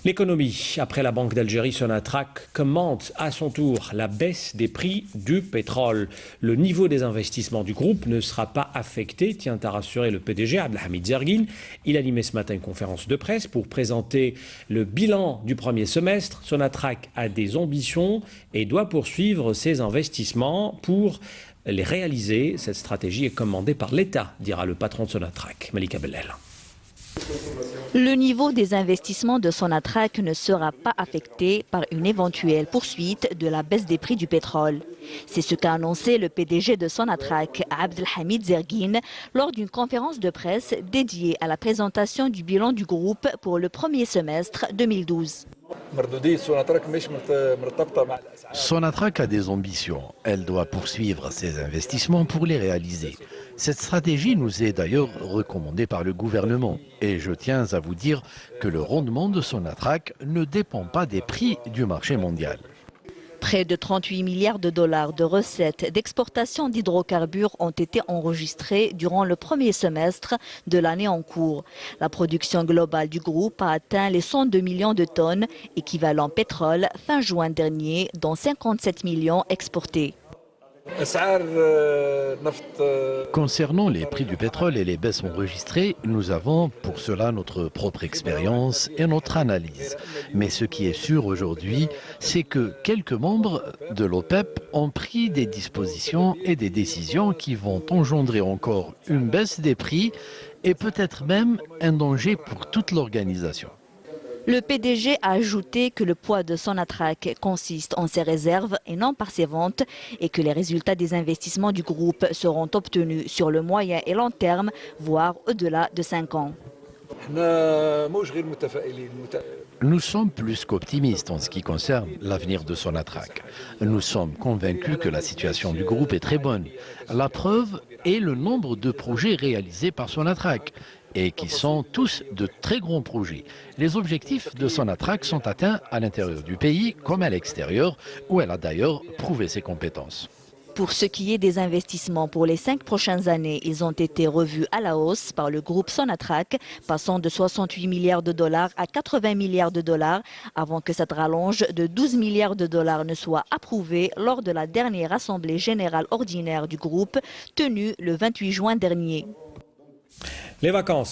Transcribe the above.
L'économie, après la Banque d'Algérie, Sonatrach commente à son tour la baisse des prix du pétrole. Le niveau des investissements du groupe ne sera pas affecté, tient à rassurer le PDG Abdelhamid Zerguine. Il animait ce matin une conférence de presse pour présenter le bilan du premier semestre. Sonatrach a des ambitions et doit poursuivre ses investissements pour les réaliser. Cette stratégie est commandée par l'État, dira le patron de Sonatrach, Malika Bellel. Le niveau des investissements de Sonatrach ne sera pas affecté par une éventuelle poursuite de la baisse des prix du pétrole. C'est ce qu'a annoncé le PDG de Sonatrach, Abdelhamid Zerguine, lors d'une conférence de presse dédiée à la présentation du bilan du groupe pour le premier semestre 2012. Sonatrach a des ambitions. Elle doit poursuivre ses investissements pour les réaliser. Cette stratégie nous est d'ailleurs recommandée par le gouvernement. Et je tiens à vous dire que le rendement de Sonatrach ne dépend pas des prix du marché mondial. Près de 38 milliards de dollars de recettes d'exportation d'hydrocarbures ont été enregistrés durant le premier semestre de l'année en cours. La production globale du groupe a atteint les 102 millions de tonnes, équivalent pétrole, fin juin dernier, dont 57 millions exportés. Concernant les prix du pétrole et les baisses enregistrées, nous avons pour cela notre propre expérience et notre analyse. Mais ce qui est sûr aujourd'hui, c'est que quelques membres de l'OPEP ont pris des dispositions et des décisions qui vont engendrer encore une baisse des prix et peut-être même un danger pour toute l'organisation. Le PDG a ajouté que le poids de Sonatrach consiste en ses réserves et non par ses ventes et que les résultats des investissements du groupe seront obtenus sur le moyen et long terme, voire au-delà de 5 ans. Nous sommes plus qu'optimistes en ce qui concerne l'avenir de Sonatrach. Nous sommes convaincus que la situation du groupe est très bonne. La preuve est le nombre de projets réalisés par Sonatrach et qui sont tous de très grands projets. Les objectifs de Sonatrach sont atteints à l'intérieur du pays comme à l'extérieur, où elle a d'ailleurs prouvé ses compétences. Pour ce qui est des investissements pour les 5 prochaines années, ils ont été revus à la hausse par le groupe Sonatrach, passant de 68 milliards de dollars à 80 milliards de dollars, avant que cette rallonge de 12 milliards de dollars ne soit approuvée lors de la dernière assemblée générale ordinaire du groupe, tenue le 28 juin dernier. Les vacances.